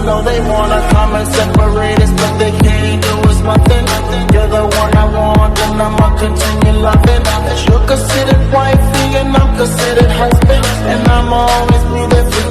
know they wanna come and separate us, but they can't do us nothing. You're the one I want, and I'ma continue loving. You're considered wifey, and I'm considered husband, and I'ma always be there for